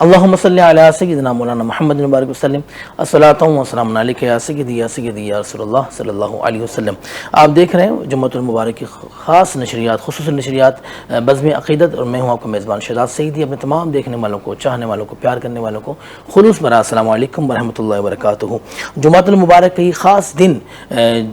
اللہم صلی علی سیدنا مولانا محمد مبارک وسلم الصلاۃ والسلام علیک یا سیدی یا سیدی یا رسول اللہ صلی اللہ علیہ وسلم۔ آپ دیکھ رہے ہیں جمعۃ المبارک کی خاص نشریات، خصوصی نشریات بزم عقیدت، اور میں ہوں آپ کا میزبان شہزاد سعیدی۔ اپنے تمام دیکھنے والوں کو، چاہنے والوں کو، پیار کرنے والوں کو خلوص برا السلام علیکم ورحمۃ اللہ وبرکاتہ۔ جمعۃ المبارک کا یہ خاص دن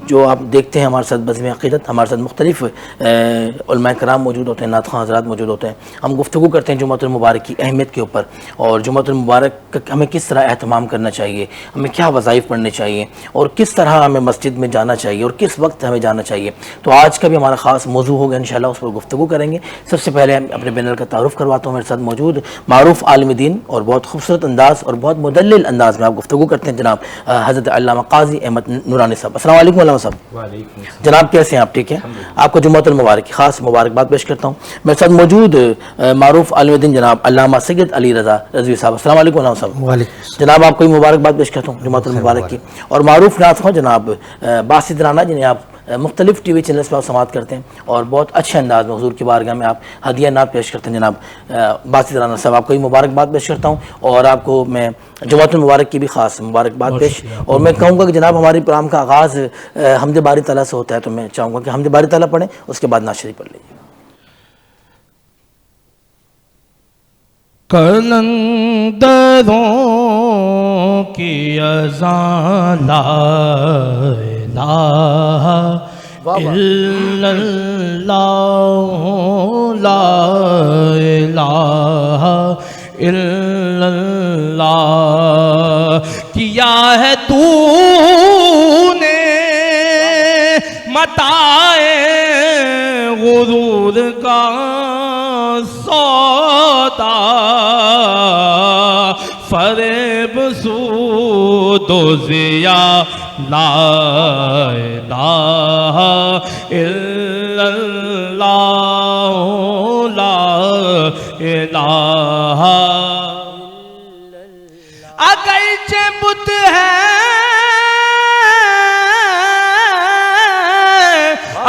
جو آپ دیکھتے ہیں ہمارے ساتھ بزم عقیدت، ہمارے ساتھ مختلف علماء کرام موجود ہوتے ہیں، نعت خواں حضرات موجود ہوتے ہیں۔ ہم گفتگو کرتے ہیں جمعۃ المبارک کی اہمیت کے اوپر، اور جمعۃ المبارک کا ہمیں کس طرح اہتمام کرنا چاہیے، ہمیں کیا وظائف پڑھنے چاہیے، اور کس طرح ہمیں مسجد میں جانا چاہیے اور کس وقت ہمیں جانا چاہیے۔ تو آج کا بھی ہمارا خاص موضوع ہوگا، انشاءاللہ اس پر گفتگو کریں گے۔ سب سے پہلے اپنے پینل کا تعارف کرواتا ہوں، میرے ساتھ موجود معروف عالم دین اور بہت خوبصورت انداز اور بہت مدلل انداز میں آپ گفتگو کرتے ہیں جناب حضرت علامہ قاضی احمد نورانی صاحب۔ السلام علیکم علامہ صاحب۔ وعلیکم السلام جناب کیسے ہیں آپ؟ ٹھیک ہیں؟ آپ کو جمعۃ المبارک کی خاص مبارکباد پیش کرتا ہوں۔ میرے ساتھ موجود معروف عالم دین جناب علامہ سید علی رضا رضوی صاحب۔ السلام علیکم علامہ صاحب۔ جناب آپ کو مبارکباد پیش کرتا ہوں جمعۃ المبارک کی۔ اور معروف نعت خواں جناب باسط رانا، جنہیں آپ مختلف ٹی وی چینلز پر آپ سماعت کرتے ہیں اور بہت اچھے انداز میں حضور کی بارگاہ میں آپ ہدیہ نعت پیش کرتے ہیں۔ جناب باسط رانا صاحب آپ کو مبارکباد پیش کرتا ہوں، اور آپ کو میں جمعۃ المبارک کی بھی خاص مبارکباد پیش، اور میں کہوں گا کہ جناب ہماری پروگرام کا آغاز حمد باری تعالیٰ سے ہوتا ہے، تو میں چاہوں گا کہ حمد باری تعالیٰ پڑھیں، اس کے بعد نعت شریف پڑھ لیجیے۔ قلندروں کی اذان لا الہ الا اللہ، لا الہ الا اللہ، کیا ہے تو نے متاع غرور کا سودا، فریب سود و ضیا، لا الہ الا اللہ، لا الہ اگرچہ بت ہے،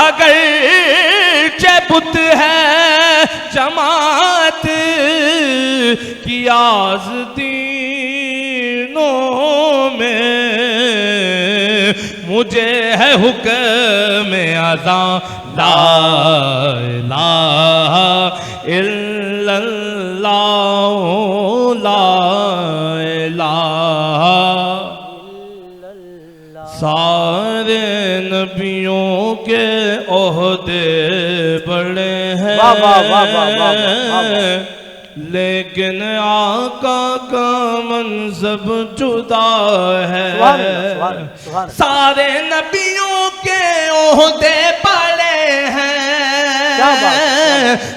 اگرچہ بت ہے جماعت کی آستینوں میں، مجھے ہے حکم اذاں، لا الہ الا اللہ، لا الہ۔ سارے نبیوں کے عہدے بڑے ہیں، لیکن آقا کا منصب جدا ہے۔ سارے نبیوں کے عہدے بڑے ہیں،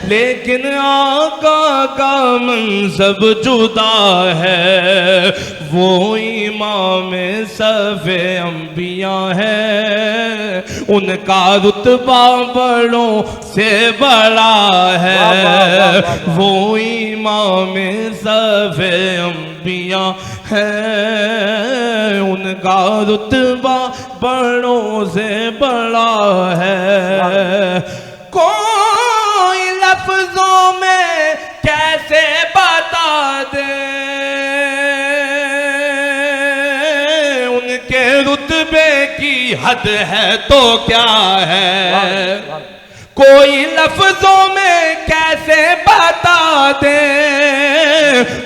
لیکن آقا کا منصب جدا ہے۔ وہ امام صف انبیاء ہے، ان کا رتبہ بڑوں سے بڑا ہے۔ وہ امام صف انبیاء ہے، ان کا رتبہ بڑوں سے بڑا ہے۔ کوئی لفظوں میں کیسے بتا دے ان کے رتبے کی حد ہے تو کیا ہے، کوئی لفظوں میں کیسے بتا دے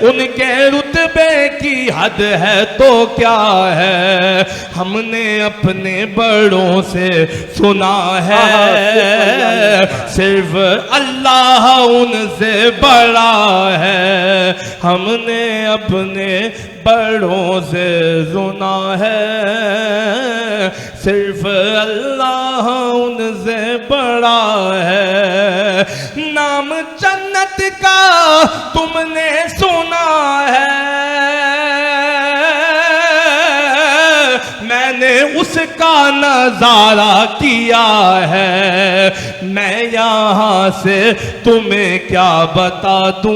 ان کے رتبے کی حد ہے تو کیا ہے۔ ہم نے اپنے بڑوں سے سنا ہے، صرف اللہ ان سے بڑا ہے۔ ہم نے اپنے بڑوں سے سنا ہے، صرف اللہ ان سے بڑا ہے۔ نام جنت کا تم نے سنا ہے، میں نے اس کا نظارہ کیا ہے۔ میں یہاں سے تمہیں کیا بتا دوں،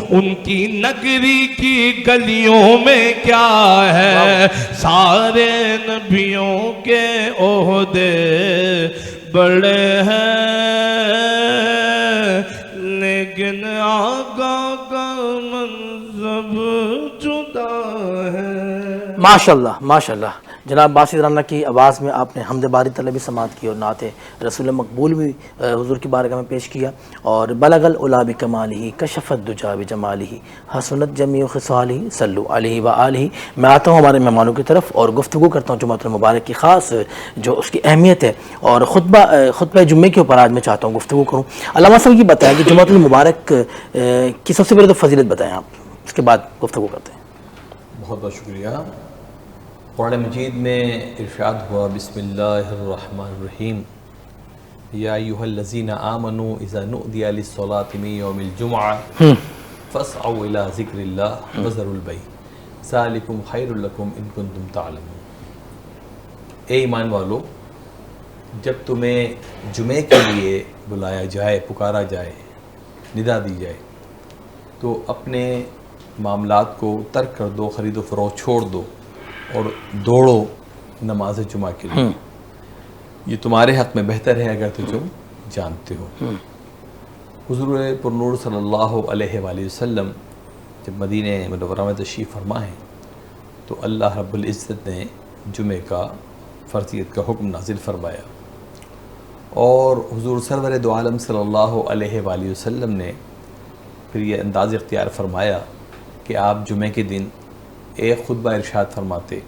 ان کی نگری کی گلیوں میں کیا ہے۔ سارے نبیوں کے عہدے بڑے ہیں، لیکن آقا کا منصب جدا ہے. ماشاءاللہ ماشاءاللہ. جناب باسط رانا کی آواز میں آپ نے حمد باری طلبی سماعت کی اور نعت رسول مقبول بھی حضور کی بارگاہ میں پیش کیا. اور بلغ العلا بکمالہ کشف الدجا بجمالہ حسنت جمیع خصالہ صلو علیہ وآلہ. میں آتا ہوں ہمارے مہمانوں کی طرف اور گفتگو کرتا ہوں جمعۃ المبارک کی خاص جو اس کی اہمیت ہے اور خطبہ جمعے کے اوپر آج میں چاہتا ہوں گفتگو کروں. علامہ صاحب یہ بتائیں کہ جمعۃ المبارک کی سب سے پہلے تو فضیلت بتائیں آپ, اس کے بعد گفتگو کرتے ہیں. بہت بہت شکریہ. قرآن مجید میں ارشاد ہوا بسم اللہ الرحمن الرحیم یا ایھا الذین آمنوا اذا نودی للصلاة من یوم الجمعہ فاسعوا الی ذکر اللہ وذروا البیع ذالکم خیر لکم ان کنتم تعلمون. اے ایمان والو, جب تمہیں جمعے کے لیے بلایا جائے, پکارا جائے, ندا دی جائے, تو اپنے معاملات کو ترک کر دو, خرید و فروخت چھوڑ دو اور دوڑو نماز جمعہ کے لیے. یہ تمہارے حق میں بہتر ہے اگر تم جانتے ہو. حضور پرنور صلی اللہ علیہ وآلہ وسلم جب مدینہ منورہ میں تشریف فرما ہیں تو اللہ رب العزت نے جمعے کا فرضیت کا حکم نازل فرمایا, اور حضور سرور دو عالم صلی اللہ علیہ وآلہ وسلم نے پھر یہ انداز اختیار فرمایا کہ آپ جمعے کے دن ایک خطبہ ارشاد فرماتے,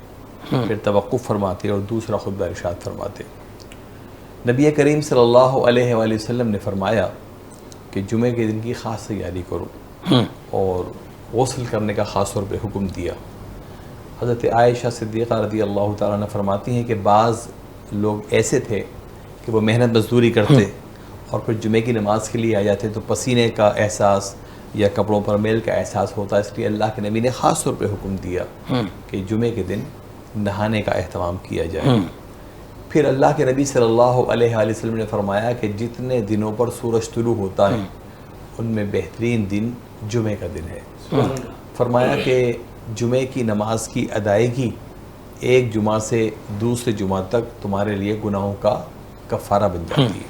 پھر توقف فرماتے اور دوسرا خطبہ ارشاد فرماتے. نبی کریم صلی اللہ علیہ وآلہ وسلم نے فرمایا کہ جمعے کے دن کی خاص تیاری کرو اور غسل کرنے کا خاص طور پہ حکم دیا. حضرت عائشہ صدیقہ رضی اللہ تعالیٰ عنہ فرماتی ہیں کہ بعض لوگ ایسے تھے کہ وہ محنت مزدوری کرتے اور پھر جمعے کی نماز کے لیے آ جاتے تو پسینے کا احساس یا کپڑوں پر میل کا احساس ہوتا, اس لیے اللہ کے نبی نے خاص طور پہ حکم دیا کہ جمعے کے دن نہانے کا اہتمام کیا جائے. پھر اللہ کے نبی صلی اللہ علیہ وآلہ وسلم نے فرمایا کہ جتنے دنوں پر سورج طلوع ہوتا ہے ان میں بہترین دن جمعے کا دن ہے. فرمایا کہ جمعے کی نماز کی ادائیگی ایک جمعہ سے دوسرے جمعہ تک تمہارے لیے گناہوں کا کفارہ بن جاتی ہے.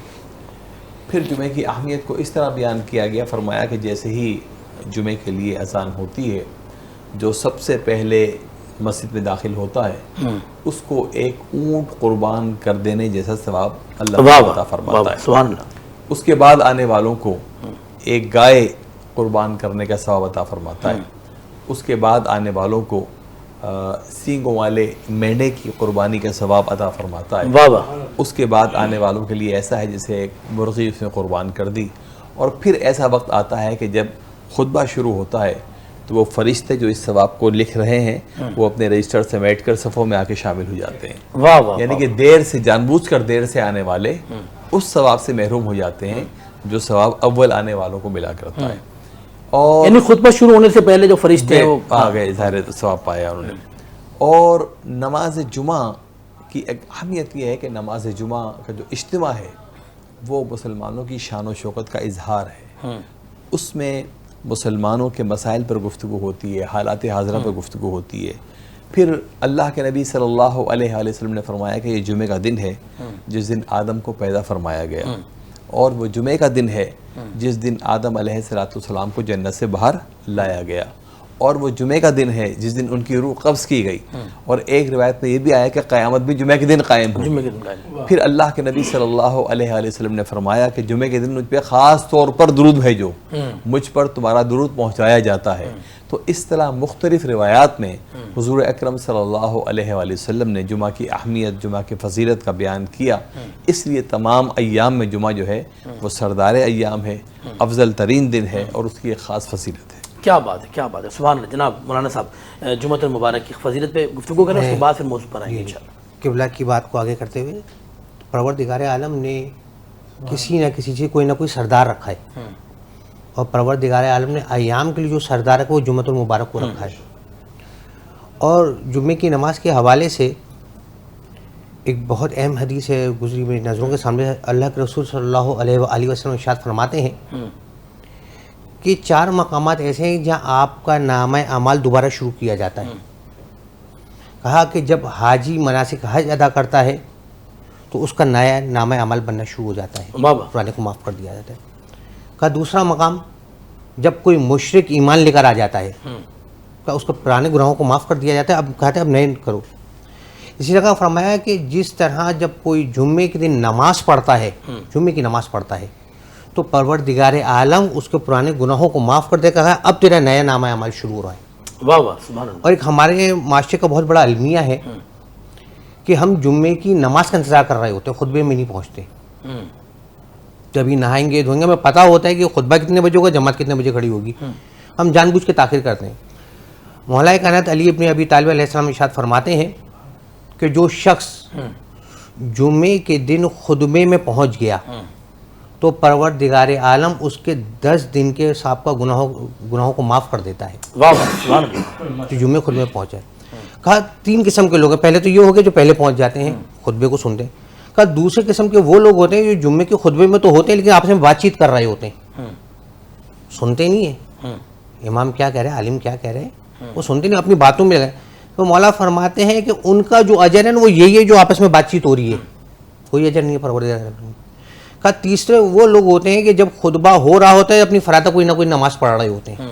پھر جمعے کی اہمیت کو اس طرح بیان کیا گیا, فرمایا کہ جیسے ہی جمعے کے لیے اذان ہوتی ہے, جو سب سے پہلے مسجد میں داخل ہوتا ہے اس کو ایک اونٹ قربان کر دینے جیسا ثواب اللہ عطا فرماتا ہے. سبحان اللہ. اس کے بعد آنے والوں کو ایک گائے قربان کرنے کا ثواب عطا فرماتا ہے. اس کے بعد آنے والوں کو سینگوں والے مینڈے کی قربانی کا ثواب عطا فرماتا ہے. اس کے بعد آنے والوں کے لیے ایسا ہے جیسے ایک مرغی اس نے قربان کر دی. اور پھر ایسا وقت آتا ہے کہ جب خطبہ شروع ہوتا ہے تو وہ فرشتے جو اس ثواب کو لکھ رہے ہیں وہ اپنے رجسٹر سمیٹ کر صفوں میں آ کے شامل ہو جاتے ہیں. یعنی کہ دیر سے, جان بوجھ کر دیر سے آنے والے اس ثواب سے محروم ہو جاتے ہیں جو ثواب اول آنے والوں کو ملا کرتا ہے. اور یعنی خطبہ شروع ہونے سے پہلے جو فرشتے ہیں وہ آ گئے, ظاہر ثواب پایا انہوں نے. اور نماز جمعہ کی ایک اہمیت یہ ہے کہ نماز جمعہ کا جو اجتماع ہے وہ مسلمانوں کی شان و شوکت کا اظہار ہے. اس میں مسلمانوں کے مسائل پر گفتگو ہوتی ہے, حالات حاضرہ پر گفتگو ہوتی ہے. پھر اللہ کے نبی صلی اللہ علیہ وآلہ وسلم نے فرمایا کہ یہ جمعے کا دن ہے جس دن آدم کو پیدا فرمایا گیا, اور وہ جمعے کا دن ہے جس دن آدم علیہ السلام کو جنت سے باہر لایا گیا, اور وہ جمعے کا دن ہے جس دن ان کی روح قبض کی گئی. اور ایک روایت میں یہ بھی آیا کہ قیامت بھی جمعے کے دن قائم ہوگی. پھر اللہ کے نبی صلی اللہ علیہ وآلہ وسلم نے فرمایا کہ جمعے کے دن مجھ پہ خاص طور پر درود بھیجو, مجھ پر تمہارا درود پہنچایا جاتا ہے. تو اس طرح مختلف روایات میں حضور اکرم صلی اللہ علیہ وآلہ وسلم نے جمعہ کی اہمیت, جمعہ کی فضیلت کا بیان کیا. اس لیے تمام ایام میں جمعہ جو ہے وہ سردار ایام ہے, افضل ترین دن ہے, اور اس کی ایک خاص فضیلت ہے. کیا بات ہے, کیا بات ہے, سبحان اللہ. جناب مولانا صاحب جمعۃ المبارک کی فضیلت پہ گفتگو کریں, اس کے بعد پھر موضوع پر آئیں گے انشاءاللہ. قبلہ کی بات کو آگے کرتے ہوئے پروردگار عالم نے کسی نہ کسی چیز کوئی نہ کوئی سردار رکھا ہے, اور پروردگار عالم نے ایام کے لیے جو سردار ہے وہ جمعۃ المبارک کو رکھا ہے. اور جمعے کی نماز کے حوالے سے ایک بہت اہم حدیث ہے گزری میری نظروں کے سامنے. اللہ کے رسول صلی اللہ علیہ وآلہ وسلم ارشاد فرماتے ہیں کہ 4 مقامات ایسے ہیں جہاں آپ کا نامہ اعمال دوبارہ شروع کیا جاتا ہے. کہا کہ جب حاجی مناسک حج ادا کرتا ہے تو اس کا نیا نامہ اعمال بننا شروع ہو جاتا ہے, پرانے کو معاف کر دیا جاتا ہے. کہا دوسرا مقام جب کوئی مشرک ایمان لے کر آ جاتا ہے تو اس کو پرانے گناہوں کو معاف کر دیا جاتا ہے، اب کہتے ہیں اب نئے کرو. اسی طرح فرمایا کہ جس طرح جب کوئی جمعے کے دن نماز پڑھتا ہے، جمعے کی نماز پڑھتا ہے، تو پروردگار عالم اس کے پرانے گناہوں کو معاف کر دے، کہا اب تیرا نیا نامہ عمل شروع ہو رہا ہے. واہ واہ سبحان اللہ. اور ایک ہمارے معاشرے کا بہت بڑا المیہ ہے کہ ہم جمعے کی نماز کا انتظار کر رہے ہوتے ہیں، خطبے میں نہیں پہنچتے. جبھی نہائیں گے دھوئیں گے، ہمیں پتہ ہوتا ہے کہ خطبہ کتنے بجے ہوگا، جماعت کتنے بجے کھڑی ہوگی، ہم جان بوجھ کے تاخیر کرتے ہیں. مولا کائنات علی ابن ابی طالب علیہ السلام ارشاد فرماتے ہیں کہ جو شخص جمعے کے دن خطبے میں پہنچ گیا تو پروردگار عالم اس کے 10 دن کے سابقہ گناہوں کو معاف کر دیتا ہے. واہ واہ سبحان اللہ. جو جمعے خطبے میں پہنچا ہے. کہا 3 قسم کے لوگ ہیں. پہلے تو یہ ہو گئے جو پہلے پہنچ جاتے ہیں، خطبے کو سنتے ہیں. کہا دوسرے قسم کے وہ لوگ ہوتے ہیں جو جمعے کے خطبے میں تو ہوتے ہیں لیکن آپس میں بات چیت کر رہے ہوتے ہیں، سنتے نہیں ہیں امام کیا کہہ رہے ہیں، عالم کیا کہہ رہے ہیں، وہ سنتے نہیں، اپنی باتوں میں لگے. تو مولا فرماتے ہیں کہ ان کا جو اجر ہے نا وہ یہی ہے جو آپس میں بات چیت ہو رہی ہے، کوئی اجر نہیں ہے پروردگار. کہا تیسرے وہ لوگ ہوتے ہیں کہ جب خطبہ ہو رہا ہوتا ہے اپنی فراتہ کوئی نہ کوئی نماز پڑھ رہے ہوتے ہیں.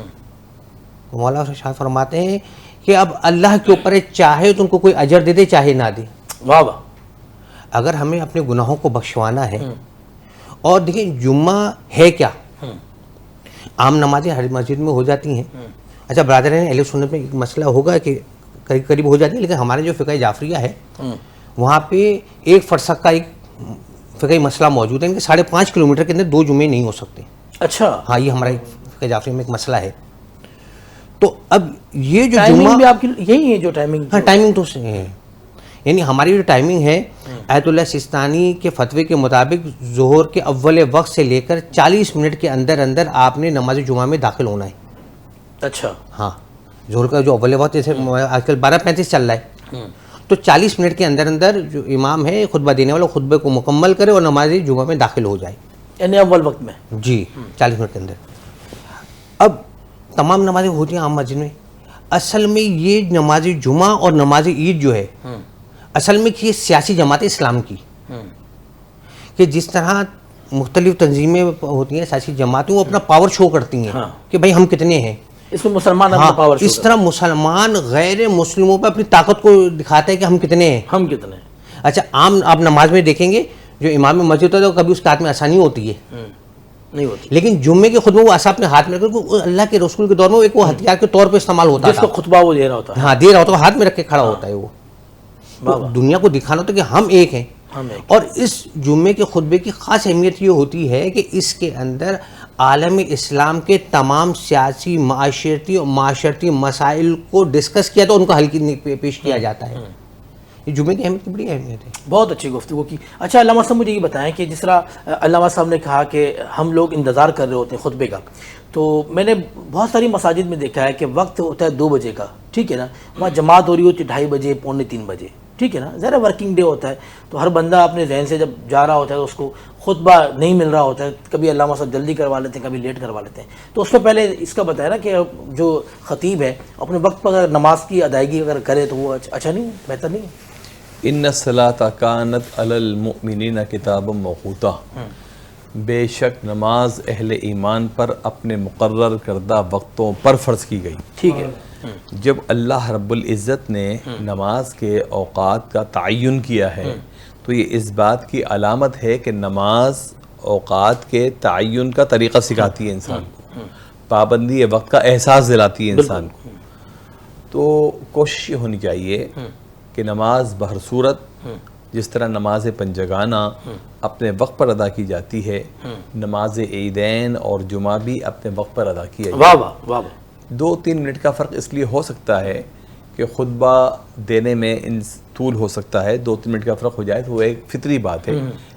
مولا شاہ فرماتے ہیں کہ اب اللہ کے اوپر ہے، چاہے تو ان کو کوئی اجر دے دے چاہے نہ دے. واہ واہ. اگر ہمیں اپنے گناہوں کو بخشوانا ہے، اور دیکھیں جمعہ ہے کیا، عام نمازیں ہر مسجد میں ہو جاتی ہیں. اچھا برادرین اہل سنت میں ایک مسئلہ ہوگا کہ قریب قریب ہو جاتی ہے، لیکن ہمارے جو فقہ جعفریہ ہے وہاں پہ ایک فرسخ کا ایک فقہی مسئلہ موجود ہے کہ 5.5 کلومیٹر کے اندر 2 جمعے نہیں ہو سکتے. اچھا ہاں یہ ہمارا فقہ جعفریہ میں ایک مسئلہ ہے. تو اب یہ جو ٹائمنگ جمعہ بھی آپ کی یہی ہے جو ٹائمنگ؟ ہاں ٹائمنگ تو صحیح ہے، یعنی ہماری جو ٹائمنگ ہے آیت اللہ سستانی کے فتوے کے مطابق ظہر کے اول وقت سے لے کر 40 منٹ کے اندر اندر آپ نے نماز جمعہ میں داخل ہونا ہے. اچھا ہاں ظہر کا جو اول وقت جیسے آج کل 12:35 چل رہا ہے، تو 40 منٹ کے اندر اندر جو امام ہے خطبہ دینے والا خطبے کو مکمل کرے اور نماز جمعہ میں داخل ہو جائے. یعنی اول وقت میں؟ جی 40 منٹ کے اندر. اب تمام نمازیں ہوتی ہیں عام مسجد میں. اصل میں یہ نماز جمعہ اور نماز عید جو ہے اصل میں یہ سیاسی جماعت اسلام کی، کہ جس طرح مختلف تنظیمیں ہوتی ہیں سیاسی جماعتیں، وہ اپنا پاور شو کرتی ہیں کہ بھائی ہم کتنے ہیں. اس میں مسلمان اپنا پاور شو اس طرح مسلمان غیر مسلموں پہ اپنی طاقت کو دکھاتا ہے کہ ہم کتنے ہیں. ہم کتنے ہیں. اچھا عام آپ نماز میں دیکھیں گے جو امام مسجد ہوتا ہے کبھی اس کے ہاتھ میں آسانی ہوتی ہے نہیں ہوتی، لیکن جمعے کے خطبے وہ عصا اپنے ہاتھ میں رکھ کر اللہ کے رسول کے دور میں ایک وہ ہتھیار کے طور پہ استعمال ہوتا جس تھا. کو خطبہ وہ دے رہا ہوتا ہے. ہاں دے رہا ہوتا ہے، ہاتھ میں رکھ کے کھڑا ہوتا ہے. وہ دنیا کو دکھانا ہوتا ہے کہ ہم ایک ہیں. اور اس جمعے کے خطبے کی خاص اہمیت یہ ہوتی ہے کہ اس کے اندر عالم اسلام کے تمام سیاسی معاشرتی مسائل کو ڈسکس کیا تو ان کو حل پیش کیا جاتا ہے. یہ جمعے کی اہمیت کی بڑی اہمیت ہے. بہت اچھی گفتگو کی. اچھا علامہ صاحب مجھے یہ بتائیں کہ جس طرح علامہ صاحب نے کہا کہ ہم لوگ انتظار کر رہے ہوتے ہیں خطبے کا، تو میں نے بہت ساری مساجد میں دیکھا ہے کہ وقت ہوتا ہے 2 بجے کا، ٹھیک ہے نا، وہاں جماعت ہو رہی ہوتی ہے 2:30 بجے 2:45 بجے، ٹھیک ہے نا، ذرا ورکنگ ڈے ہوتا ہے تو ہر بندہ اپنے ذہن سے جب جا رہا ہوتا ہے تو اس کو خطبہ نہیں مل رہا ہوتا ہے. کبھی علامہ صاحب جلدی کروا لیتے ہیں، کبھی لیٹ کروا لیتے ہیں. تو اس سے پہلے اس کا بتایا نا کہ جو خطیب ہے اپنے وقت پر اگر نماز کی ادائیگی اگر کرے تو وہ اچھا نہیں، بہتر نہیں ہے. ان الصلاۃ کانت علی المؤمنین کتابا موقوتا، بے شک نماز اہل ایمان پر اپنے مقرر کردہ وقتوں پر فرض کی گئی. ٹھیک ہے. جب اللہ رب العزت نے نماز کے اوقات کا تعین کیا ہے تو یہ اس بات کی علامت ہے کہ نماز اوقات کے تعین کا طریقہ سکھاتی ہے انسان کو، پابندی وقت کا احساس دلاتی ہے انسان کو. تو کوشش یہ ہونی چاہیے کہ نماز بہر صورت جس طرح نماز پنجگانہ اپنے وقت پر ادا کی جاتی ہے، نماز عیدین اور جمعہ بھی اپنے وقت پر ادا کیا جاتا ہے. واہ واہ واہ. 2-3 منٹ کا فرق اس لیے ہو سکتا ہے کہ خطبہ دینے میں طول ہو سکتا ہے، 2-3 منٹ کا فرق ہو جائے تو وہ ایک فطری بات ہے،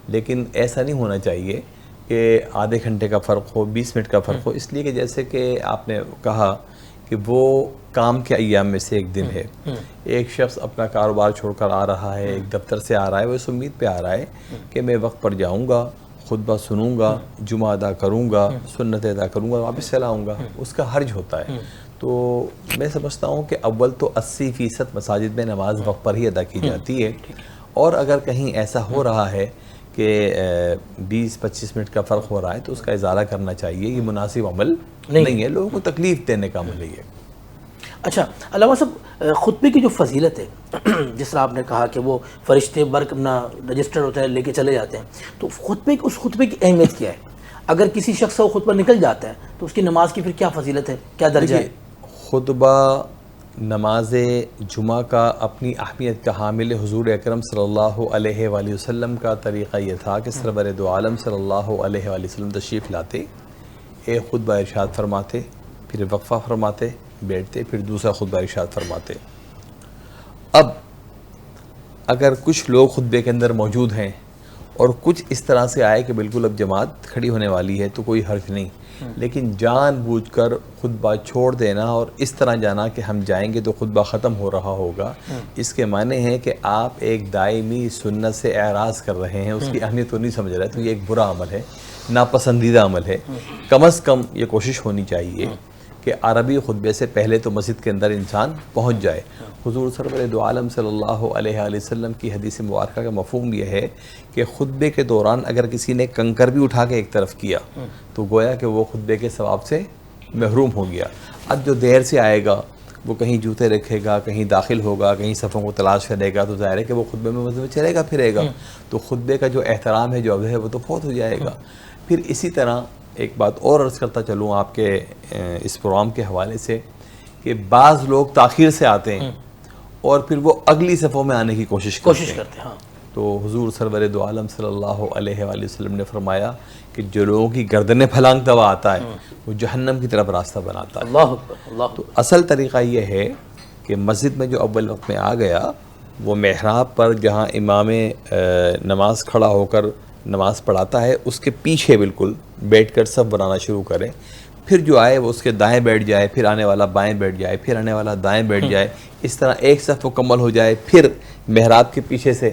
لیکن ایسا نہیں ہونا چاہیے کہ آدھے گھنٹے کا فرق ہو، 20 منٹ کا فرق ہو. اس لیے کہ جیسے کہ آپ نے کہا کہ وہ کام کے ایام میں سے ایک دن ہے. ایک شخص اپنا کاروبار چھوڑ کر آ رہا ہے، ایک دفتر سے آ رہا ہے، وہ اس امید پہ آ رہا ہے کہ میں وقت پر جاؤں گا، خطبہ سنوں گا، جمعہ ادا کروں گا، سنت ادا کروں گا، واپس چلا آؤں گا. اس کا حرج ہوتا ہے. تو میں سمجھتا ہوں کہ اول تو 80% مساجد میں نماز وقت پر ہی ادا کی جاتی ہے، اور اگر کہیں ایسا ہو رہا ہے کہ 20-25 منٹ کا فرق ہو رہا ہے تو اس کا ازالہ کرنا چاہیے. یہ مناسب عمل نہیں ہے، لوگوں کو تکلیف دینے کا عمل ہے یہ۔ اچھا علامہ صاحب، خطبے کی جو فضیلت ہے جس طرح آپ نے کہا کہ وہ فرشتے برق اپنا رجسٹر ہوتا ہے لے کے چلے جاتے ہیں، تو اس خطبے کی اہمیت کیا ہے؟ اگر کسی شخص کا وہ خطبہ نکل جاتا ہے تو اس کی نماز کی پھر کیا فضیلت ہے، کیا درجہ ہے؟ خطبہ نماز جمعہ کا اپنی اہمیت کا حامل حضور اکرم صلی اللہ علیہ وآلہ وسلم کا طریقہ یہ تھا کہ سرور دو عالم صلی اللہ علیہ وآلہ وسلم تشریف لاتے، ایک خطبہ ارشاد فرماتے، پھر وقفہ فرماتے، بیٹھتے، پھر دوسرا خطبہ ارشاد فرماتے۔ اب اگر کچھ لوگ خطبے کے اندر موجود ہیں اور کچھ اس طرح سے آئے کہ بالکل اب جماعت کھڑی ہونے والی ہے تو کوئی حرج نہیں، لیکن جان بوجھ کر خطبہ چھوڑ دینا اور اس طرح جانا کہ ہم جائیں گے تو خطبہ ختم ہو رہا ہوگا، اس کے معنی ہے کہ آپ ایک دائمی سنت سے اعراض کر رہے ہیں، اس کی اہمیت کو نہیں سمجھ رہے، تو یہ ایک برا عمل ہے، ناپسندیدہ عمل ہے۔ کم از کم یہ کوشش ہونی چاہیے کہ عربی خطبے سے پہلے تو مسجد کے اندر انسان پہنچ جائے۔ حضور سرور دو عالم صلی اللہ علیہ وآلہ وسلم کی حدیث مبارکہ کا مفہوم یہ ہے کہ خطبے کے دوران اگر کسی نے کنکر بھی اٹھا کے ایک طرف کیا تو گویا کہ وہ خطبے کے ثواب سے محروم ہو گیا۔ اب جو دیر سے آئے گا وہ کہیں جوتے رکھے گا، کہیں داخل ہوگا، کہیں صفوں کو تلاش کرے گا، تو ظاہر ہے کہ وہ خطبے میں مسجد میں چلے گا پھرے گا، تو خطبے کا جو احترام ہے، جو ادب ہے، وہ تو فوت ہو جائے گا۔ پھر اسی طرح ایک بات اور عرض کرتا چلوں آپ کے اس پروگرام کے حوالے سے کہ بعض لوگ تاخیر سے آتے ہیں اور پھر وہ اگلی صفوں میں آنے کی کوشش کرتے ہیں۔ تو حضور سرور دو عالم صلی اللہ علیہ وآلہ وسلم نے فرمایا کہ جو لوگوں کی گردنیں پھلانگتا ہوا آتا ہے وہ جہنم کی طرف راستہ بناتا ہے۔ اللہ اکبر، اللہ اکبر۔ تو اصل طریقہ یہ ہے کہ مسجد میں جو اول وقت میں آ گیا وہ محراب پر جہاں امام نماز کھڑا ہو کر نماز پڑھاتا ہے اس کے پیچھے بالکل بیٹھ کر صف بنانا شروع کرے، پھر جو آئے وہ اس کے دائیں بیٹھ جائے، پھر آنے والا بائیں بیٹھ جائے، پھر آنے والا دائیں بیٹھ جائے، اس طرح ایک صف مکمل ہو جائے، پھر محراب کے پیچھے سے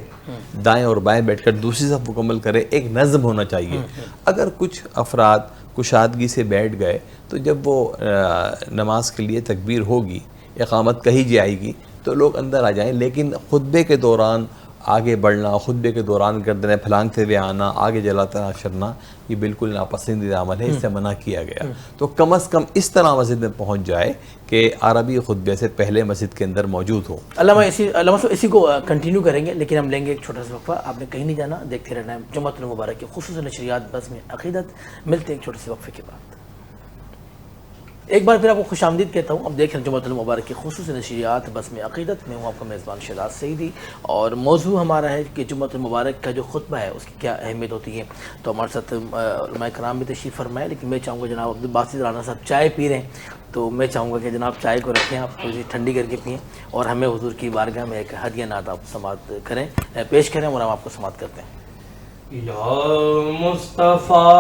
دائیں اور بائیں بیٹھ کر دوسری صف مکمل کرے۔ ایک نظم ہونا چاہیے۔ اگر کچھ افراد کشادگی سے بیٹھ گئے تو جب وہ نماز کے لیے تکبیر ہوگی، اقامت کہی جائے گی تو لوگ اندر آ جائیں، لیکن خطبے کے دوران آگے بڑھنا، خطبے کے دوران گردنیں پھلانگتے ہوئے آنا، آگے جلاتا کرنا، یہ بالکل ناپسندیدہ عمل ہے، اس سے منع کیا گیا۔ تو کم از کم اس طرح مسجد میں پہنچ جائے کہ عربی خطبے سے پہلے مسجد کے اندر موجود ہو۔ علامہ صاحب اسی کو کنٹینیو کریں گے، لیکن ہم لیں گے ایک چھوٹا سا وقفہ۔ آپ نے کہیں نہیں جانا، دیکھتے رہنا ہے جمعۃ المبارک کی خصوصی نشریات بزم عقیدت۔ ملتے ہیں ایک چھوٹے سے وقفے کے بعد۔ ایک بار پھر آپ کو خوش آمدید کہتا ہوں۔ اب دیکھ رہے ہیں جمعۃ المبارک کی خصوصی نشریات بزم عقیدت میں ہوں آپ کا میزبان شہزاد سعیدی، اور موضوع ہمارا ہے کہ جمعۃ المبارک کا جو خطبہ ہے اس کی کیا اہمیت ہوتی ہے۔ تو ہمارے ساتھ علماء کرام بھی تشریف فرمائے، لیکن میں چاہوں گا جناب عبدالباسط رانا صاحب چائے پی رہے ہیں، تو میں چاہوں گا کہ جناب چائے کو رکھیں، آپ تھوڑی سی ٹھنڈی کر کے پئیں، اور ہمیں حضور کی بارگاہ میں ایک ہدیہ نعت آپ سماعت کریں، پیش کریں، اور ہم آپ کو سماعت کرتے ہیں۔ یا مصطفیٰ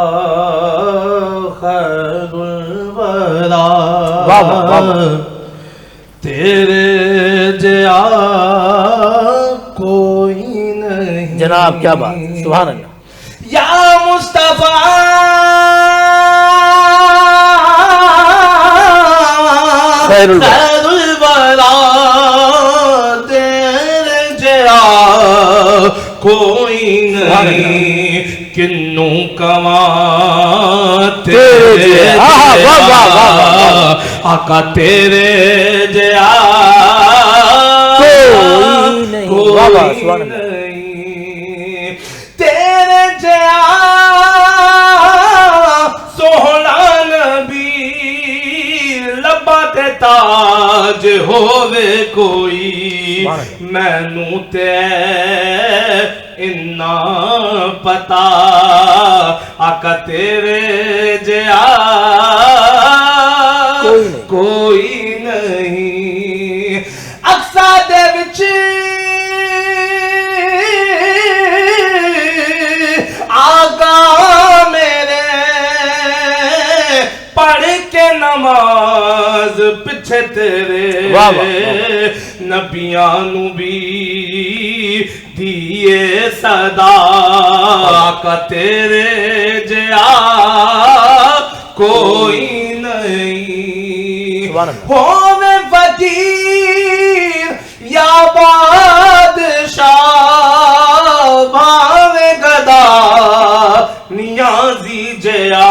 خیر الورا، تیرے جیا کوئی نہیں۔ جناب کیا بات، سبحان اللہ۔ یا مصطفیٰ خیر الورا، تیرے جیا کوئی نہیں، کنوں کما تیرے آقا، تیرے جیا کوئی نہیں، تیرے جیا سوہنا نبی لبا تے تاج ہووے کوئی، مینوں تے انہا پتا آقا تیرے جیا کوئی نہیں۔ اقصا دے وچ آقا میرے پڑھ کے نماز پچھے تیرے نبیاں نو بھی دیئے صدا آقا تیرے جیا کوئی نہیں۔ ہووے وزیر یا بادشاہ بھاوے گدا نیازی جیا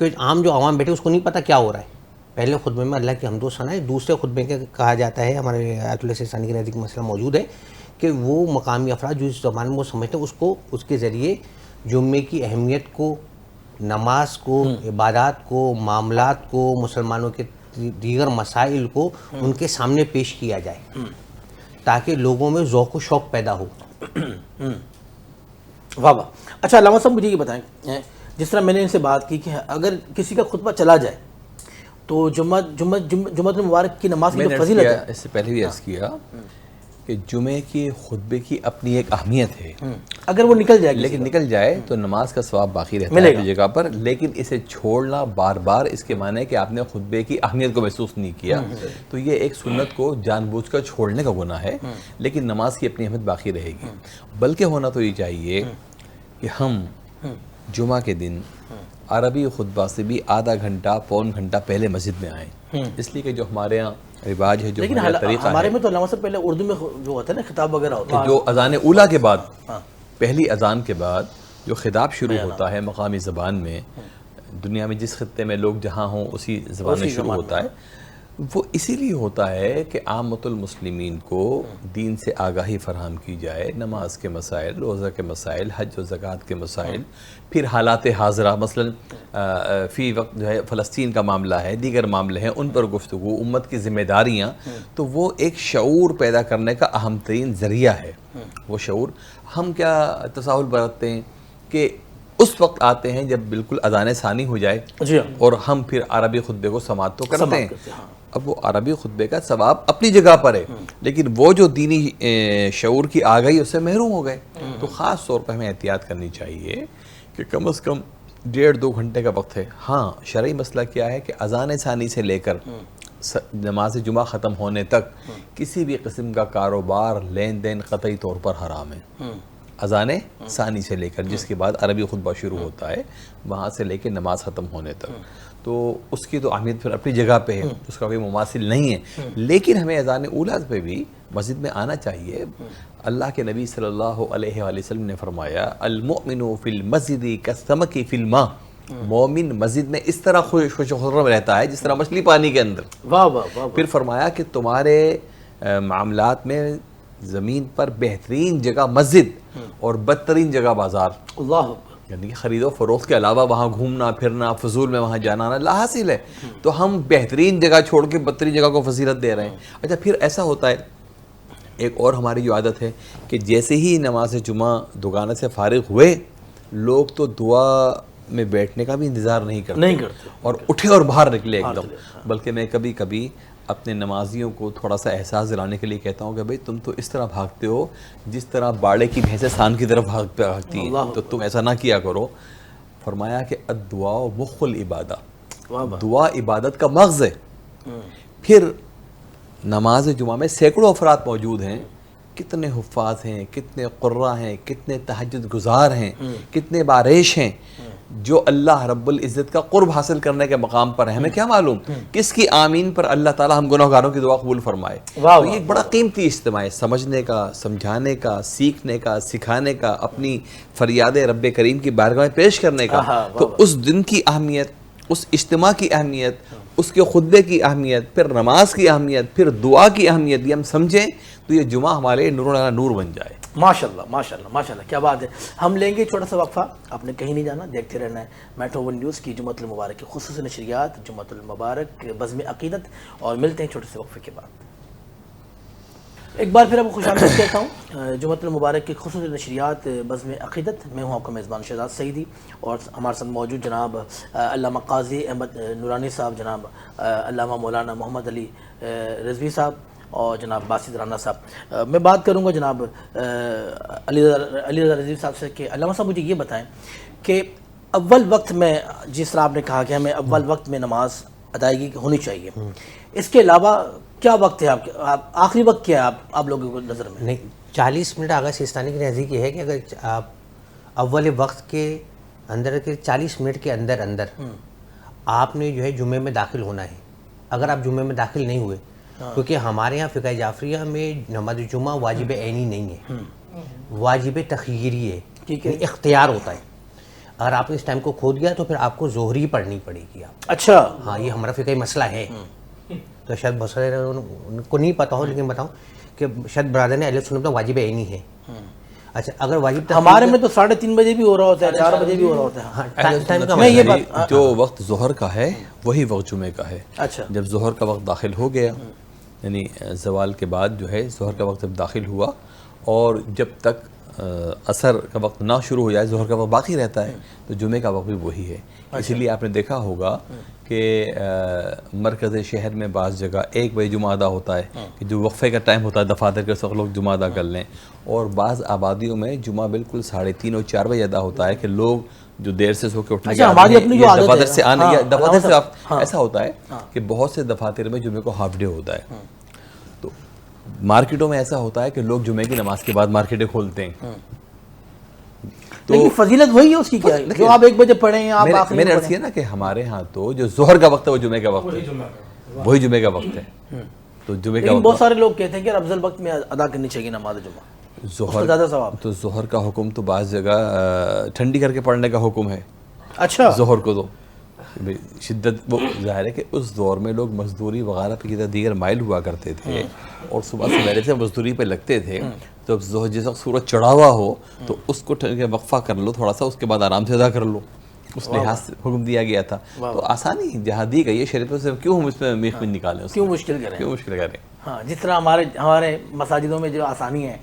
کہ عام جو عوام بیٹھے اس کو نہیں پتہ کیا ہو رہا ہے. پہلے خطبے میں اللہ کی حمد و ثنا ہے, دوسرے خطبے کے کہا جاتا ہے, ہمارے آیت اللہ سیستانی کے نزدیک مسئلہ موجود ہے کہ وہ مقامی افراد جو اس زبان میں وہ سمجھتے ہیں اس کو, اس کے ذریعے جمعے کی اہمیت کو, نماز کو, عبادات کو, معاملات کو, مسلمانوں کے دیگر مسائل کو ان کے سامنے پیش کیا جائے تاکہ لوگوں میں ذوق و شوق پیدا ہو. واہ واہ. اچھا علامہ صاحب مجھے یہ بتائیں, جس طرح میں نے ان سے بات کی کہ اگر کسی کا خطبہ چلا جائے تو جمعۃ المبارک کی نماز کی جو فضیلت ہے, اس سے پہلے بھی عرض کیا کہ جمعے کی خطبے کی اپنی ایک اہمیت ہے, اگر وہ نکل جائے لیکن نکل جائے تو نماز کا ثواب باقی رہتا ہے اپنی جگہ پر, لیکن اسے چھوڑنا بار بار اس کے معنی ہے کہ آپ نے خطبے کی اہمیت کو محسوس نہیں کیا, تو یہ ایک سنت کو جان بوجھ کر چھوڑنے کا گناہ ہے, لیکن نماز کی اپنی اہمیت باقی رہے گی. بلکہ ہونا تو یہ چاہیے کہ ہم جمعہ کے دن عربی خطبہ سے بھی آدھا گھنٹہ پون گھنٹہ پہلے مسجد میں آئیں, اس لیے کہ جو ہمارے یہاں رواج ہے, جو ہمارا طریقہ ہے, ہمارے میں تو علامہ صاحب پہلے اردو میں جو ہوتا ہے نا خطاب وغیرہ ہوتا ہے, جو اذان اولیٰ کے بعد, پہلی اذان کے بعد جو خطاب شروع ہوتا ہے مقامی زبان میں, دنیا میں جس خطے میں لوگ جہاں ہوں اسی زبان میں شروع ہوتا ہے, وہ اسی لیے ہوتا ہے کہ عامۃ المسلمین کو دین سے آگاہی فراہم کی جائے, نماز کے مسائل, روزہ کے مسائل, حج و زکوٰۃ کے مسائل, پھر حالات حاضرہ, مثلا فی وقت جو ہے فلسطین کا معاملہ ہے, دیگر معاملے ہیں, ان پر گفتگو, امت کی ذمہ داریاں, تو وہ ایک شعور پیدا کرنے کا اہم ترین ذریعہ ہے. وہ شعور ہم کیا تساہل برتتے ہیں کہ اس وقت آتے ہیں جب بالکل اذان ثانی ہو جائے, اور ہم پھر عربی خطبے کو سماعت تو کرتے ہیں. اب وہ عربی خطبے کا ثواب اپنی جگہ پر ہے, لیکن وہ جو دینی شعور کی آگاہی اس سے محروم ہو گئے. تو خاص طور پر ہمیں احتیاط کرنی چاہیے کہ کم از کم 1.5-2 گھنٹے کا وقت ہے. ہاں شرعی مسئلہ کیا ہے کہ اذان ثانی سے لے کر نماز جمعہ ختم ہونے تک کسی بھی قسم کا کاروبار, لین دین قطعی طور پر حرام ہے. اذان ثانی سے لے کر جس کے بعد عربی خطبہ شروع ہوتا ہے, وہاں سے لے کے نماز ختم ہونے تک, تو اس کی تو اہمیت پھر اپنی جگہ پہ ہے, اس کا کوئی مماثل نہیں ہے. لیکن ہمیں اذان اولیٰ پہ بھی مسجد میں آنا چاہیے. اللہ کے نبی صلی اللہ علیہ وآلہ وسلم نے فرمایا, المؤمن فی المسجد کالسمک فی الماء, مومن مسجد میں اس طرح خوش و خرم رہتا ہے جس طرح مچھلی پانی کے اندر. واہ واہ واہ. پھر فرمایا کہ تمہارے معاملات میں زمین پر بہترین جگہ مسجد اور بدترین جگہ بازار. اللہ, یعنی خرید و فروخت کے علاوہ وہاں گھومنا پھرنا, فضول میں وہاں جانا آنا لا حاصل ہے, تو ہم بہترین جگہ چھوڑ کے بدترین جگہ کو فضیلت دے رہے ہیں. اچھا پھر ایسا ہوتا ہے, ایک اور ہماری جو عادت ہے کہ جیسے ہی نماز جمعہ دوگانے سے فارغ ہوئے, لوگ تو دعا میں بیٹھنے کا بھی انتظار نہیں کرتے اور اٹھے اور باہر نکلے ایک دم. بلکہ میں کبھی کبھی اپنے نمازیوں کو تھوڑا سا احساس دلانے کے لیے کہتا ہوں کہ بھئی تم تو اس طرح بھاگتے ہو جس طرح باڑے کی بھینسیں سان کی طرف بھاگتی ہیں, تو تم ایسا نہ کیا کرو. فرمایا کہ الدعاء مخ العبادہ, دعا عبادت کا مغز ہے. پھر نماز جمعہ میں سینکڑوں افراد موجود ہیں, کتنے حفاظ ہیں, کتنے قراء ہیں, کتنے تہجد گزار ہیں, کتنے بارش ہیں جو اللہ رب العزت کا قرب حاصل کرنے کے مقام پر ہیں. ہمیں کیا معلوم کس کی آمین پر اللہ تعالی ہم گناہگاروں کی دعا قبول فرمائے. تو یہ ایک بڑا قیمتی اجتماع ہے, سمجھنے کا, سمجھانے کا, سیکھنے کا, سکھانے کا, اپنی فریاد رب کریم کی بارگاہ میں پیش کرنے کا. تو اس دن کی اہمیت, اس اجتماع کی اہمیت, اس کے خطبے کی اہمیت, پھر نماز کی اہمیت, پھر دعا کی اہمیت, یہ ہم سمجھیں تو یہ جمعہ ہمارے نور علی نور بن جائے. ماشاءاللہ ماشاءاللہ ماشاءاللہ, کیا بات ہے. ہم لیں گے چھوٹا سا وقفہ, آپ نے کہیں نہیں جانا, دیکھتے رہنا ہے میٹرو ون نیوز کی جمعۃ المبارک کی خصوصی نشریات, جمعۃ المبارک بزم عقیدت, اور ملتے ہیں چھوٹے سے وقفے کے بعد. ایک بار پھر آپ کو خوش آمدید کہتا ہوں جمعۃ المبارک کی خصوصی نشریات بزم عقیدت. میں ہوں آپ کا میزبان شہزاد سعیدی, اور ہمارے ساتھ موجود جناب علامہ قاضی احمد نورانی صاحب, جناب علامہ مولانا محمد علی رضوی صاحب, اور جناب باسط رانا صاحب. میں بات کروں گا جناب علی رضا رضوی صاحب سے کہ علامہ صاحب مجھے یہ بتائیں کہ اول وقت میں, جس طرح آپ نے کہا کہ ہمیں اول وقت میں نماز ادائیگی ہونی چاہیے, اس کے علاوہ کیا وقت ہے آپ آخری وقت کیا ہے آپ لوگوں کو نظر میں؟ نہیں, 40 منٹ آغا سیستانی کے نزدیک یہ ہے کہ اگر آپ اول وقت کے اندر کے 40 منٹ کے اندر آپ نے جو ہے جمعے میں داخل ہونا ہے. اگر آپ جمعے میں داخل نہیں ہوئے, کیونکہ ہمارے ہاں فقہ جعفریہ میں نماز جمعہ واجب عینی نہیں ہے, واجب تخییری ہے, اختیار ہوتا ہے. اگر آپ نے اس ٹائم کو کھو دیا تو پھر آپ کو ظہر ہی پڑھنی پڑے گی آپ. اچھا ہاں یہ ہمارا فقہی مسئلہ ہے. تو شاید بہت سارے ان کو نہیں پتا ہو لیکن بتاؤں کہ شاید برادر اہل سنت میں واجب عینی ہے. اچھا اگر واجب ہمارے میں تو 3:30 بجے بھی ہو رہا ہوتا ہے, 4 بجے بھی ہو رہا ہوتا ہے. ٹائم کا میں یہ مسئلہ بات جو وقت ظہر کا ہے وہی وقت جمعے کا ہے. اچھا جب ظہر کا وقت داخل ہو گیا یعنی زوال کے بعد جو ہے ظہر کا وقت جب داخل ہوا اور جب تک عصر کا وقت نہ شروع ہو جائے ظہر کا وقت باقی رہتا ہے تو جمعے کا وقت بھی وہی ہے. اسی لیے آپ نے دیکھا ہوگا کہ مرکز شہر میں بعض جگہ 1 بجے جمعہ ادا ہوتا ہے کہ جو وقفے کا ٹائم ہوتا ہے دفاتر کے سب لوگ جمعہ ادا کر لیں, اور بعض آبادیوں میں جمعہ بالکل 3:30 اور 4 بجے ادا ہوتا ہے کہ لوگ جو دیر سے سو کے اٹھنے کے ہماری اپنی جو عادت ہے دفاتر سے آنے یا دفاتر سے ایسا ہوتا ہے کہ بہت سے دفاتر میں جمعے کو ہاف ڈے ہوتا ہے. تو مارکیٹوں میں ایسا ہوتا ہے کہ لوگ جمعے کی نماز کے بعد مارکیٹیں کھولتے ہیں. لیکن فضیلت وہی ہے اس کی کیا ہے جو آپ 1 بجے پڑھیں آپ آخری میں نے عرض کیا نا کہ ہمارے ہاں تو جو ظہر کا وقت ہے وہ جمعے کا وقت ہے, وہی جمعے کا وقت ہے. تو جمعے کا لیکن بہت سارے لوگ کہتے ہیں کہ افضل وقت میں ادا کرنی چاہیے نماز جمعہ, ظہر زیادہ ثواب. تو ظہر کا حکم تو بعض جگہ ٹھنڈی کر کے پڑھنے کا حکم ہے. اچھا ظہر کو تو شدت وہ ظاہر ہے کہ اس دور میں لوگ مزدوری وغیرہ پہ کی دیگر مائل ہوا کرتے تھے اور صبح سویرے سے مزدوری پہ لگتے تھے. تو اب ظہر جس وقت سورج چڑھا ہوا ہو تو اس کو وقفہ کر لو تھوڑا سا, اس کے بعد آرام سے ادا کر لو, اس لحاظ سے حکم دیا گیا تھا. تو آسانی جہاں دی گئی ہے شریعت سے, کیوں ہم اس میں میخ میں نکالیں, کیوں مشکل کریں, کیوں مشکل کریں. ہاں جس طرح ہمارے مساجدوں میں جو آسانی ہے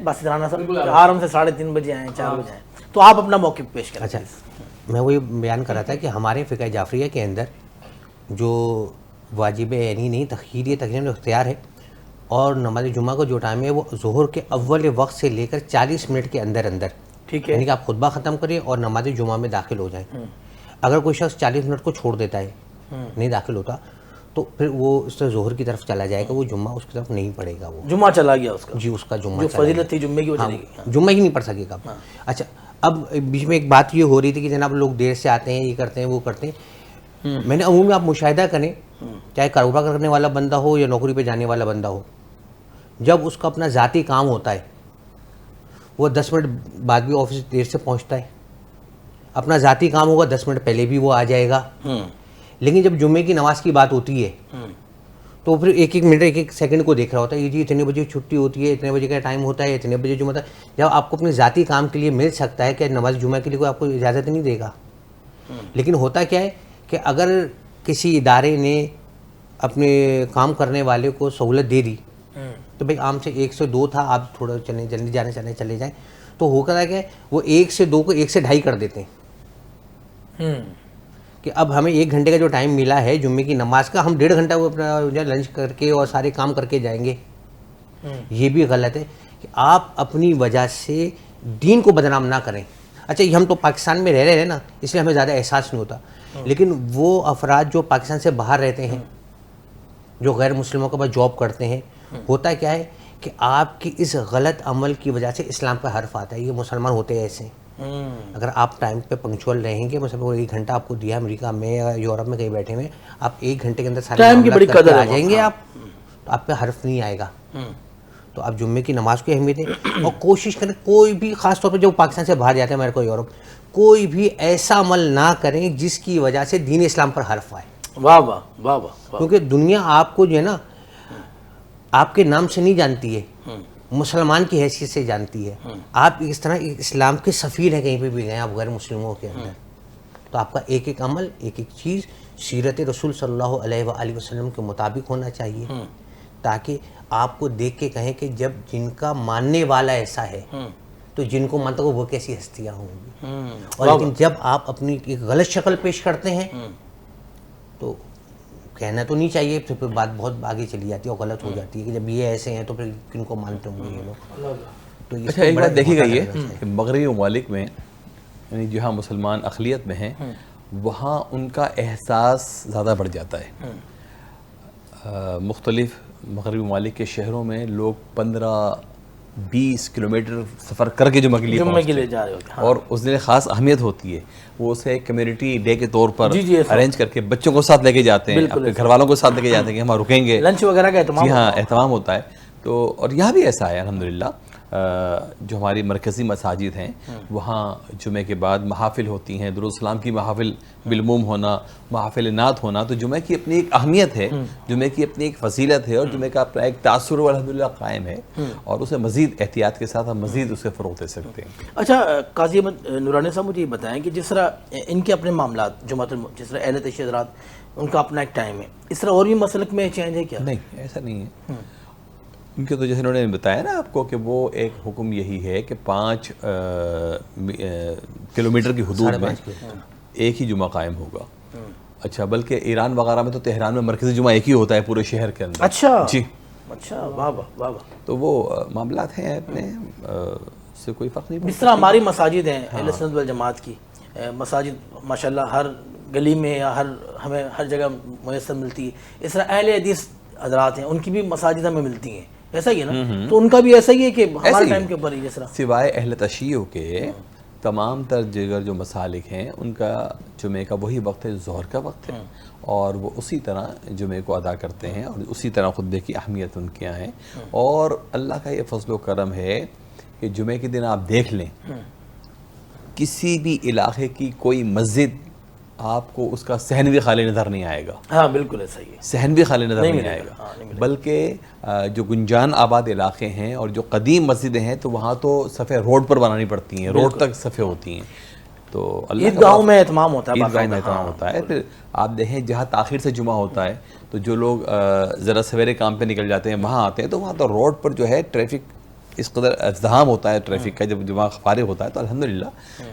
بس اتنا سب آرام سے 3:30 بجے آئیں 4 بجے آئیں. تو آپ اپنا موقف پیش کریں. اچھا میں وہی بیان کر رہا تھا کہ ہمارے فقہ جعفریہ کے اندر جو واجب عینی نہیں تخیری تقریباً اختیار ہے, اور نماز جمعہ کا جو ٹائم ہے وہ ظہر کے اول وقت سے لے کر 40 منٹ کے اندر اندر, ٹھیک ہے, یعنی کہ آپ خطبہ ختم کریں اور نماز جمعہ میں داخل ہو جائیں. اگر کوئی شخص 40 منٹ کو چھوڑ دیتا ہے, نہیں داخل ہوتا, تو پھر وہ اس سے ظہر کی طرف چلا جائے گا, وہ جمعہ اس کی طرف نہیں پڑے گا. وہ جمعہ چلا گیا اس کا, جی اس کا جمعہ جو فضیلت تھی جمعے کی وہ چلی گئی, جمعہ ہی نہیں پڑھ سکے گا. اچھا اب بیچ میں ایک بات یہ ہو رہی تھی کہ جناب لوگ دیر سے آتے ہیں, یہ کرتے ہیں وہ کرتے ہیں. میں نے عموماً آپ مشاہدہ کریں, چاہے کاروبار کرنے والا بندہ ہو یا نوکری پہ جانے والا بندہ ہو, جب اس کا اپنا ذاتی کام ہوتا ہے وہ 10 منٹ بعد بھی آفس دیر سے پہنچتا ہے. اپنا ذاتی کام ہوگا 10 منٹ پہلے بھی وہ آ جائے گا. لیکن جب جمعے کی نماز کی بات ہوتی ہے تو پھر ایک ایک منٹ ایک ایک سیکنڈ کو دیکھ رہا ہوتا ہے, یہ جی اتنے بجے چھٹی ہوتی ہے, اتنے بجے کا ٹائم ہوتا ہے, اتنے بجے جمعہ. جب آپ کو اپنے ذاتی کام کے لیے مل سکتا ہے کہ نماز جمعہ کے لیے کوئی آپ کو اجازت نہیں دے گا. لیکن ہوتا کیا ہے کہ اگر کسی ادارے نے اپنے کام کرنے والے کو سہولت دے دی تو بھائی عام سے 1 سے 2 تھا, آپ تھوڑا جلدی جانے چلے جائیں, تو ہو کر کہ وہ 1 سے 2 کو 1 سے 2.5 کر دیتے ہیں کہ اب ہمیں 1 گھنٹے کا جو ٹائم ملا ہے جمعے کی نماز کا, ہم 1.5 گھنٹہ وہ اپنا لنچ کر کے اور سارے کام کر کے جائیں گے. یہ بھی غلط ہے کہ آپ اپنی وجہ سے دین کو بدنام نہ کریں. اچھا یہ ہم تو پاکستان میں رہ رہے ہیں نا, اس لیے ہمیں زیادہ احساس نہیں ہوتا, لیکن وہ افراد جو پاکستان سے باہر رہتے ہیں, جو غیر مسلموں کے پاس جاب کرتے ہیں, ہوتا کیا ہے کہ آپ کی اس غلط عمل کی وجہ سے اسلام کا حرف آتا ہے. یہ مسلمان ہوتے ہیں ایسے, اگر آپ ٹائم پہ پنکچوئل رہیں گے, مثلا 1 گھنٹہ آپ کو دیا امریکہ میں یا یورپ میں کہیں بیٹھے ہوئے, آپ 1 گھنٹے کے اندر سارے ٹائم کی بڑی معاملات کر کے قدر آ ہے جائیں گے, آپ پہ حرف نہیں آئے گا. تو آپ جمعے کی نماز کو اہمیت ہے اور کوشش کریں کوئی بھی, خاص طور پہ جو پاکستان سے باہر جاتے ہیں امریکہ یورپ, کوئی بھی ایسا عمل نہ کریں جس کی وجہ سے دین اسلام پر حرف آئے. واہ واہ واہ واہ. کیونکہ دنیا آپ کو جو ہے نا آپ کے نام سے نہیں جانتی ہے, مسلمان کی حیثیت سے جانتی ہے. آپ اس طرح اسلام کے سفیر ہیں, کہیں پہ بھی گئے آپ غیر مسلموں کے اندر, تو آپ کا ایک ایک عمل ایک ایک چیز سیرت رسول صلی اللہ علیہ وآلہ وسلم کے مطابق ہونا چاہیے, تاکہ آپ کو دیکھ کے کہیں کہ جب جن کا ماننے والا ایسا ہے تو جن کو مانتا وہ کیسی ہستیاں ہوں گی. اور لیکن جب آپ اپنی ایک غلط شکل پیش کرتے ہیں تو کہنا تو نہیں چاہیے, تو پھر بات بہت آگے چلی جاتی ہے اور غلط ہو جاتی ہے کہ جب یہ ایسے ہیں تو پھر کن کو مانتے ہوں گے یہ لوگ. تو اچھا ایک بات دیکھی گئی ہے کہ مغربی ممالک میں یعنی جہاں مسلمان اقلیت میں ہیں وہاں ان کا احساس زیادہ بڑھ جاتا ہے. مختلف مغربی ممالک کے شہروں میں لوگ 15-20 کلومیٹر سفر کر کے جمعہ کے لیے جا رہے ہوتے ہیں, اور اس دن خاص اہمیت ہوتی ہے. وہ اسے کمیونٹی ڈے کے طور پر جی ارینج کر کے بچوں کو ساتھ لے کے جاتے ہیں, اپنے گھر والوں کو ساتھ لے کے جاتے ہیں کہ ہم رکیں گے, لنچ وغیرہ کا اہتمام. جی ہاں اہتمام ہوتا ہے. تو اور یہاں بھی ایسا ہے الحمدللہ. جو ہماری مرکزی مساجد ہیں وہاں جمعے کے بعد محافل ہوتی ہیں، درود السلام کی محافل بالعموم ہونا، محافل نعت ہونا، تو جمعے کی اپنی ایک اہمیت ہے، جمعے کی اپنی ایک فضیلت ہے، اور جمعے کا اپنا ایک تاثر الحمدللہ قائم ہے، اور اسے مزید احتیاط کے ساتھ ہم مزید اسے فروغ دے سکتے ہیں۔ اچھا قاضی احمد نورانی صاحب، مجھے یہ بتائیں کہ جس طرح ان کے اپنے معاملات جس طرح اہل تشیع حضرات ان کا اپنا ایک ٹائم ہے، اس طرح اور بھی مسلک میں چینج ہے کیا؟ نہیں، ایسا نہیں ہے ان کے، تو جیسے انہوں نے بتایا نا آپ کو کہ وہ ایک حکم یہی ہے کہ 5 کلومیٹر کی حدود میں ایک ہی جمعہ قائم ہوگا۔ اچھا، بلکہ ایران وغیرہ میں تو تہران میں مرکزی جمعہ ایک ہی ہوتا ہے پورے شہر کے اندر۔ اچھا جی، اچھا، واہ واہ واہ واہ۔ تو وہ معاملات ہیں اپنے، اس سے کوئی فرق نہیں جس طرح ہماری مساجد ہیں اہل سنت والجماعت کی مساجد ماشاءاللہ ہر گلی میں یا ہمیں ہر جگہ میسر ملتی ہے، اس طرح اہل حدیث حضرات ہیں ان کی بھی مساجد ہمیں ملتی ہیں، ایسا ہی ہے نا؟ تو ان کا بھی ایسا ہی ہے کہ ہمارے ٹائم کے اوپر ہی جس طرح سوائے اہل تشیع کے تمام تر دیگر جو مسالک ہیں ان کا جمعے کا وہی وقت ہے، ظہر کا وقت ہے، اور وہ اسی طرح جمعے کو ادا کرتے ہیں، اور اسی طرح خطبے کی اہمیت ان کے یہاں ہے۔ اور اللہ کا یہ فضل و کرم ہے کہ جمعے کے دن آپ دیکھ لیں کسی بھی علاقے کی کوئی مسجد آپ کو اس کا صحن بھی خالی نظر نہیں آئے گا۔ ہاں بالکل ایسا ہی ہے، صحن بھی خالی نظر نہیں آئے گا، بلکہ جو گنجان آباد علاقے ہیں اور جو قدیم مسجدیں ہیں تو وہاں تو صفیں روڈ پر بنانی پڑتی ہیں، روڈ تک صفیں ہوتی ہیں۔ تو اللہ عیدگاہوں میں اہتمام ہوتا ہے، عیدگاہوں میں اہتمام ہوتا ہے۔ پھر آپ دیکھیں جہاں تاخیر سے جمعہ ہوتا ہے تو جو لوگ ذرا سویرے کام پہ نکل جاتے ہیں وہاں آتے ہیں، تو وہاں تو روڈ پر جو ہے ٹریفک اس قدر ازدحام ہوتا ہے ٹریفک کا، جب جمعہ فارغ ہوتا ہے تو الحمدللہ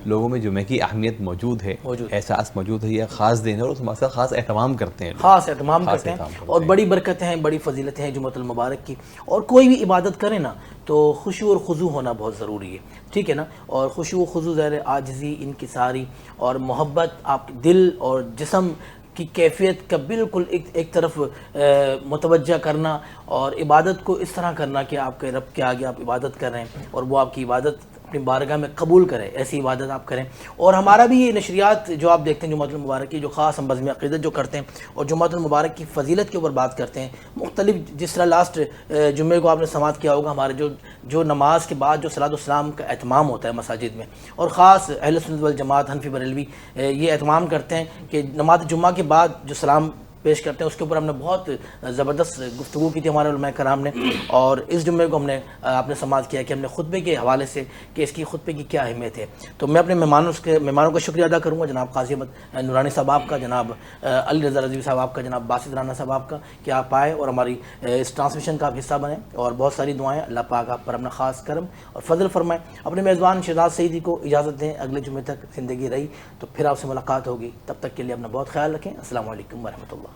لوگوں میں جمعے کی اہمیت موجود ہے، احساس موجود ہے، یہ خاص دن ہے، اور اس مسئلہ خاص اہتمام کرتے ہیں، خاص اہتمام کرتے ہیں، اور بڑی برکتیں ہیں، بڑی فضیلتیں ہیں جمعۃ المبارک کی۔ اور کوئی بھی عبادت کرے نا تو خشوع اور خضوع ہونا بہت ضروری ہے، ٹھیک ہے نا؟ اور خشوع و خضوع ظاہر عاجزی، انکساری اور محبت، آپ کے دل اور جسم کی کیفیت کا بالکل ایک طرف متوجہ کرنا، اور عبادت کو اس طرح کرنا کہ آپ کے رب کے آگے آپ عبادت کر رہے ہیں اور وہ آپ کی عبادت اپنی بارگاہ میں قبول کرے، ایسی عبادت آپ کریں۔ اور ہمارا بھی یہ نشریات جو آپ دیکھتے ہیں جمعۃ المبارک کی، جو خاص ہم بزم عقیدت جو کرتے ہیں اور جمعۃ المبارک کی فضیلت کے اوپر بات کرتے ہیں مختلف، جس طرح لاسٹ جمعے کو آپ نے سماعت کیا ہوگا، ہمارے جو نماز کے بعد جو صلاۃ السلام کا اہتمام ہوتا ہے مساجد میں، اور خاص اہل سنت والجماعت حنفی بریلوی یہ اہتمام کرتے ہیں کہ نماز جمعہ کے بعد جو سلام پیش کرتے ہیں اس کے اوپر ہم نے بہت زبردست گفتگو کی تھی ہمارے علماء کرام نے، اور اس جمعے کو ہم نے آپ نے سماعت کیا کہ ہم نے خطبے کے حوالے سے کہ اس کی خطبے کی کیا اہمیت ہے۔ تو میں اپنے مہمانوں کا شکریہ ادا کروں گا، جناب قاضی احمد نورانی صاحب آپ کا، جناب علی رضا رضوی صاحب آپ کا، جناب باسط رانا صاحب آپ کا، کہ آپ آئے اور ہماری اس ٹرانسمیشن کا آپ حصہ بنیں، اور بہت ساری دعائیں، اللہ پاک آپ پر اپنا خاص کرم اور فضل فرمائیں۔ اپنے میزبان شہزاد سعیدی کو اجازت دیں، اگلے جمعے تک زندگی رہی تو پھر آپ سے ملاقات ہوگی، تب تک کے لیے اپنا بہت خیال رکھیں۔ السلام علیکم ورحمۃ اللہ۔